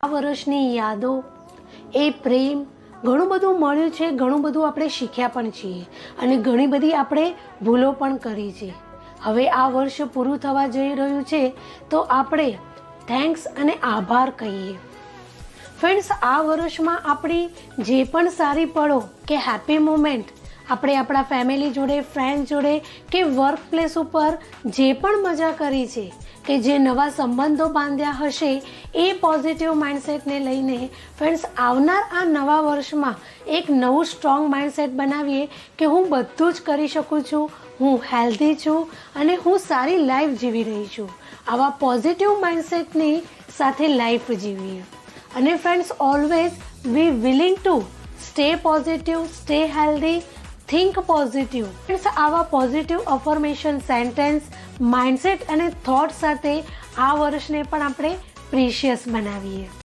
આ વર્ષની યાદો, એ પ્રેમ, ઘણું બધું મળ્યું છે, ઘણું બધું આપણે શીખ્યા પણ છીએ અને ઘણી બધી આપણે ભૂલો પણ કરી છે. હવે આ વર્ષ પૂરું થવા જઈ રહ્યું છે તો આપણે થેન્ક્સ અને આભાર કહીએ. ફ્રેન્ડ્સ, આ વર્ષમાં આપણી જે પણ સારી પળો કે હેપી મોમેન્ટ આપણે આપણા ફેમિલી જોડે, ફ્રેન્ડ જોડે કે વર્ક પ્લેસ ઉપર જે પણ મજા કરી છે કે જે નવા સંબંધો બાંધ્યા હશે, એ પોઝિટિવ માઇન્ડસેટને લઈને ફ્રેન્ડ્સ આવનાર આ નવા વર્ષમાં એક નવું સ્ટ્રોંગ માઇન્ડસેટ બનાવીએ કે હું બધું જ કરી શકું છું, હું હેલ્ધી છું અને હું સારી લાઈફ જીવી રહી છું. આવા પોઝિટિવ માઇન્ડસેટની સાથે લાઈફ જીવીએ. અને friends, always be willing to stay positive, stay healthy, think positive. Friends, આવા પોઝિટિવ અફર્મેશન સેન્ટેન્સ, માઇન્ડસેટ અને થોટ સાથે આ વર્ષને પણ આપણે પ્રીશિયસ બનાવીએ.